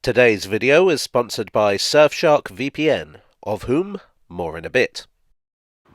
Today's video is sponsored by Surfshark VPN, of whom more in a bit.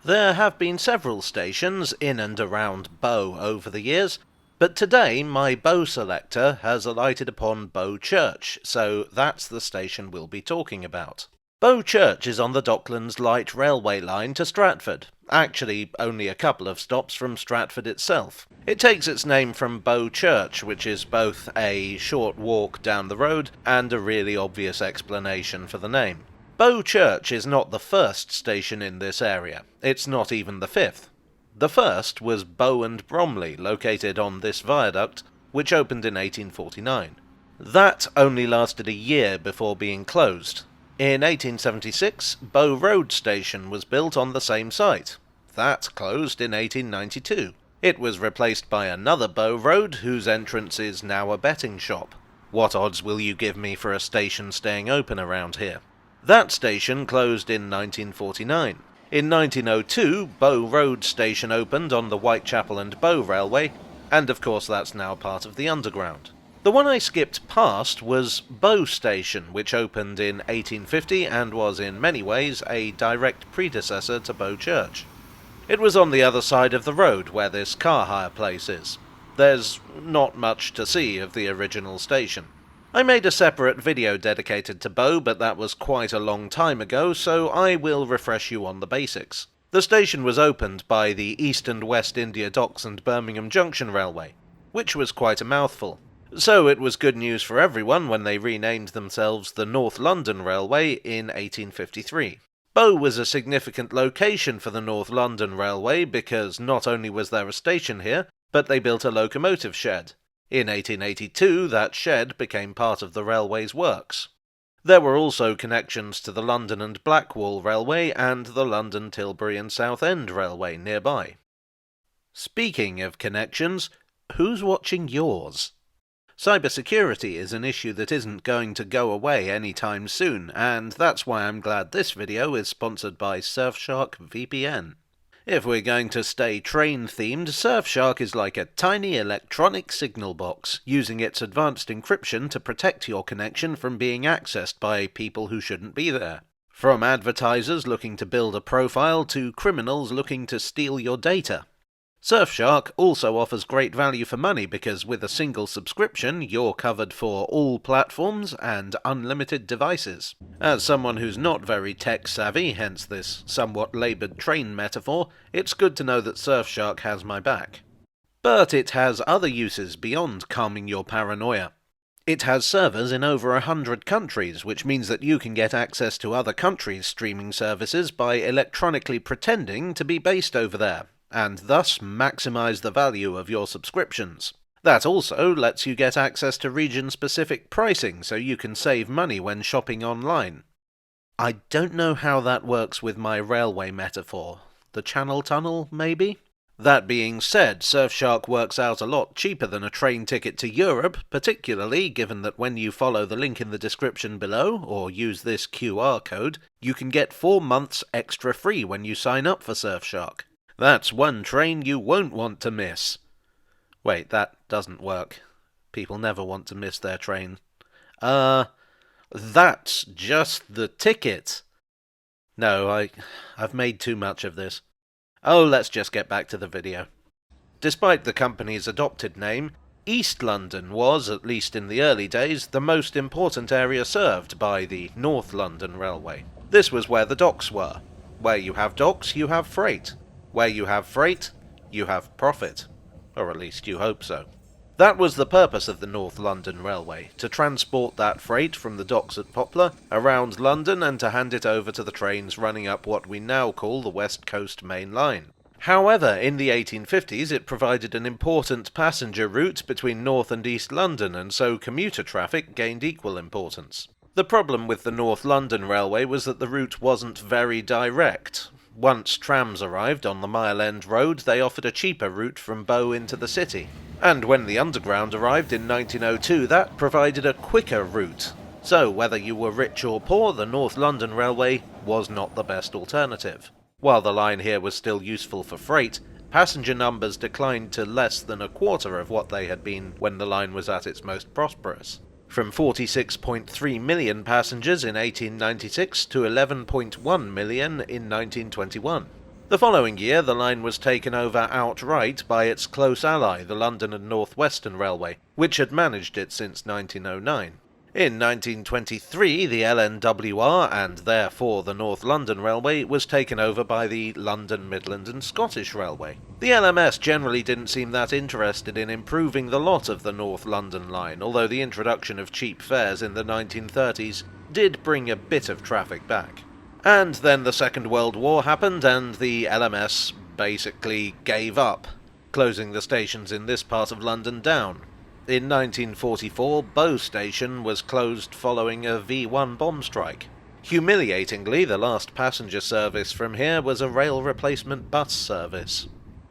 There have been several stations in and around Bow over the years, but today my Bow selector has alighted upon Bow Church, so that's the station we'll be talking about. Bow Church is on the Docklands Light Railway line to Stratford, actually only a couple of stops from Stratford itself. It takes its name from Bow Church, which is both a short walk down the road and a really obvious explanation for the name. Bow Church is not the first station in this area, it's not even the fifth. The first was Bow and Bromley, located on this viaduct, which opened in 1849. That only lasted a year before being closed. In 1876, Bow Road Station was built on the same site. That closed in 1892. It was replaced by another Bow Road, whose entrance is now a betting shop. What odds will you give me for a station staying open around here? That station closed in 1949. In 1902, Bow Road Station opened on the Whitechapel and Bow Railway, and of course that's now part of the Underground. The one I skipped past was Bow Station, which opened in 1850 and was in many ways a direct predecessor to Bow Church. It was on the other side of the road where this car hire place is. There's not much to see of the original station. I made a separate video dedicated to Bow, but that was quite a long time ago, so I will refresh you on the basics. The station was opened by the East and West India Docks and Birmingham Junction Railway, which was quite a mouthful. So it was good news for everyone when they renamed themselves the North London Railway in 1853. Bow was a significant location for the North London Railway because not only was there a station here, but they built a locomotive shed. In 1882, that shed became part of the railway's works. There were also connections to the London and Blackwall Railway and the London, Tilbury and Southend Railway nearby. Speaking of connections, who's watching yours? Cybersecurity is an issue that isn't going to go away anytime soon, and that's why I'm glad this video is sponsored by Surfshark VPN. If we're going to stay train-themed, Surfshark is like a tiny electronic signal box, using its advanced encryption to protect your connection from being accessed by people who shouldn't be there. From advertisers looking to build a profile to criminals looking to steal your data. Surfshark also offers great value for money because with a single subscription you're covered for all platforms and unlimited devices. As someone who's not very tech-savvy, hence this somewhat laboured train metaphor, it's good to know that Surfshark has my back. But it has other uses beyond calming your paranoia. It has servers in over 100 countries, which means that you can get access to other countries' streaming services by electronically pretending to be based over there, and thus maximize the value of your subscriptions. That also lets you get access to region-specific pricing so you can save money when shopping online. I don't know how that works with my railway metaphor. The Channel Tunnel, maybe? That being said, Surfshark works out a lot cheaper than a train ticket to Europe, particularly given that when you follow the link in the description below, or use this QR code, you can get 4 months extra free when you sign up for Surfshark. That's one train you won't want to miss. Wait, that doesn't work. People never want to miss their train. That's just the ticket. No, I've made too much of this. Oh, let's just get back to the video. Despite the company's adopted name, East London was, at least in the early days, the most important area served by the North London Railway. This was where the docks were. Where you have docks, you have freight. Where you have freight, you have profit. Or at least you hope so. That was the purpose of the North London Railway, to transport that freight from the docks at Poplar around London and to hand it over to the trains running up what we now call the West Coast Main Line. However, in the 1850s it provided an important passenger route between North and East London, and so commuter traffic gained equal importance. The problem with the North London Railway was that the route wasn't very direct. Once trams arrived on the Mile End Road, they offered a cheaper route from Bow into the city. And when the Underground arrived in 1902, that provided a quicker route. So whether you were rich or poor, the North London Railway was not the best alternative. While the line here was still useful for freight, passenger numbers declined to less than a quarter of what they had been when the line was at its most prosperous. from 46.3 million passengers in 1896 to 11.1 million in 1921. The following year, the line was taken over outright by its close ally, the London and North Western Railway, which had managed it since 1909. In 1923, the LNWR, and therefore the North London Railway, was taken over by the London, Midland and Scottish Railway. The LMS generally didn't seem that interested in improving the lot of the North London line, although the introduction of cheap fares in the 1930s did bring a bit of traffic back. And then the Second World War happened, and the LMS basically gave up, closing the stations in this part of London down. In 1944, Bow Station was closed following a V1 bomb strike. Humiliatingly, the last passenger service from here was a rail replacement bus service.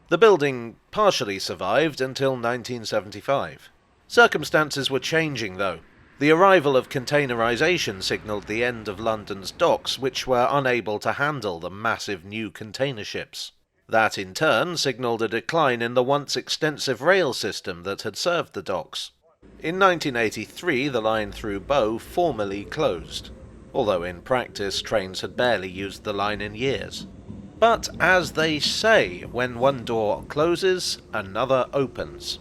The building partially survived until 1975. Circumstances were changing, though. The arrival of containerization signalled the end of London's docks, which were unable to handle the massive new container ships. That, in turn, signalled a decline in the once extensive rail system that had served the docks. In 1983, the line through Bow formally closed, although in practice trains had barely used the line in years. But, as they say, when one door closes, another opens.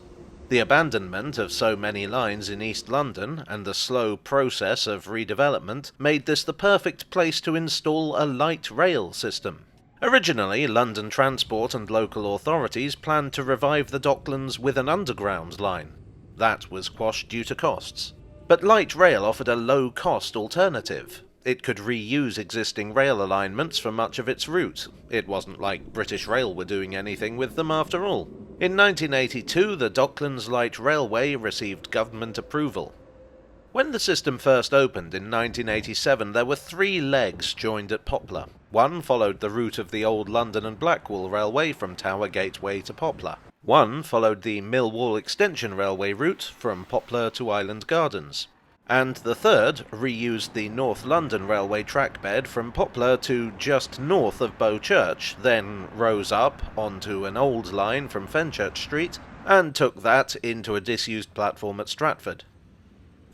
The abandonment of so many lines in East London, and the slow process of redevelopment, made this the perfect place to install a light rail system. Originally, London Transport and local authorities planned to revive the Docklands with an underground line. That was quashed due to costs. But light rail offered a low-cost alternative. It could reuse existing rail alignments for much of its route. It wasn't like British Rail were doing anything with them after all. In 1982, the Docklands Light Railway received government approval. When the system first opened in 1987, there were 3 legs joined at Poplar. One followed the route of the old London and Blackwall Railway from Tower Gateway to Poplar. One followed the Millwall Extension Railway route from Poplar to Island Gardens. And the third reused the North London Railway trackbed from Poplar to just north of Bow Church, then rose up onto an old line from Fenchurch Street, and took that into a disused platform at Stratford.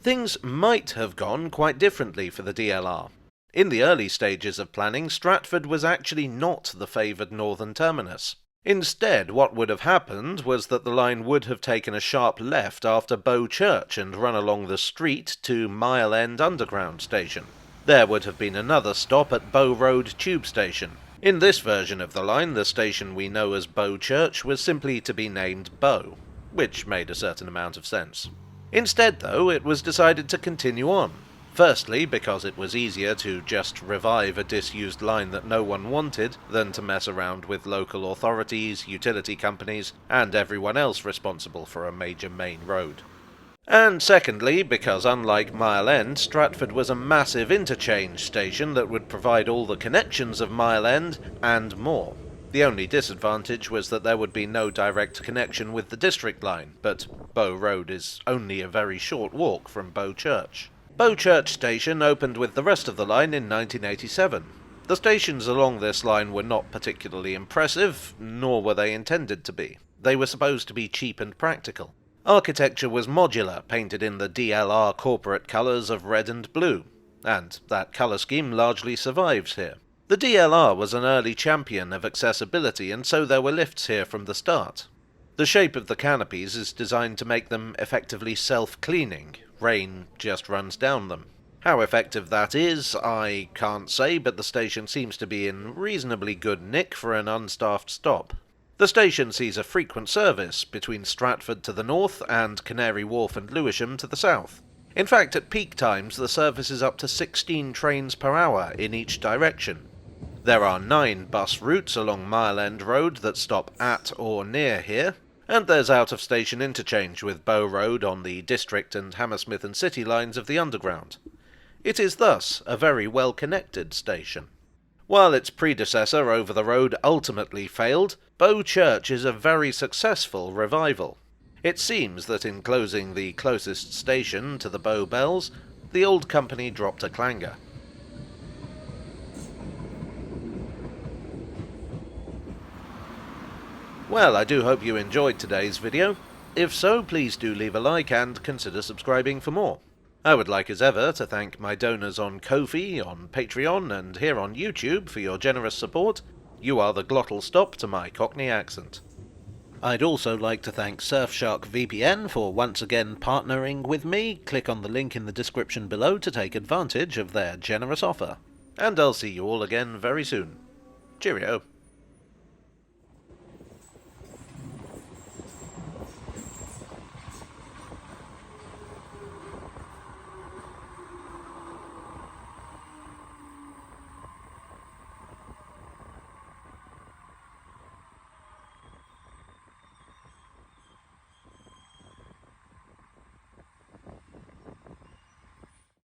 Things might have gone quite differently for the DLR. In the early stages of planning, Stratford was actually not the favoured northern terminus. Instead, what would have happened was that the line would have taken a sharp left after Bow Church and run along the street to Mile End Underground Station. There would have been another stop at Bow Road Tube Station. In this version of the line, the station we know as Bow Church was simply to be named Bow, which made a certain amount of sense. Instead, though, it was decided to continue on. Firstly, because it was easier to just revive a disused line that no one wanted than to mess around with local authorities, utility companies, and everyone else responsible for a major main road. And secondly, because unlike Mile End, Stratford was a massive interchange station that would provide all the connections of Mile End and more. The only disadvantage was that there would be no direct connection with the District line, but Bow Road is only a very short walk from Bow Church. Bow Church Station opened with the rest of the line in 1987. The stations along this line were not particularly impressive, nor were they intended to be. They were supposed to be cheap and practical. Architecture was modular, painted in the DLR corporate colours of red and blue, and that colour scheme largely survives here. The DLR was an early champion of accessibility, and so there were lifts here from the start. The shape of the canopies is designed to make them effectively self-cleaning. Rain just runs down them. How effective that is, I can't say, but the station seems to be in reasonably good nick for an unstaffed stop. The station sees a frequent service between Stratford to the north and Canary Wharf and Lewisham to the south. In fact, at peak times, the service is up to 16 trains per hour in each direction. There are 9 bus routes along Mile End Road that stop at or near here, and there's out-of-station interchange with Bow Road on the District and Hammersmith and City lines of the Underground. It is thus a very well-connected station. While its predecessor over the road ultimately failed, Bow Church is a very successful revival. It seems that in closing the closest station to the Bow Bells, the old company dropped a clanger. Well, I do hope you enjoyed today's video. If so, please do leave a like and consider subscribing for more. I would like as ever to thank my donors on Ko-fi, on Patreon, and here on YouTube for your generous support. You are the glottal stop to my Cockney accent. I'd also like to thank Surfshark VPN for once again partnering with me. Click on the link in the description below to take advantage of their generous offer. And I'll see you all again very soon. Cheerio.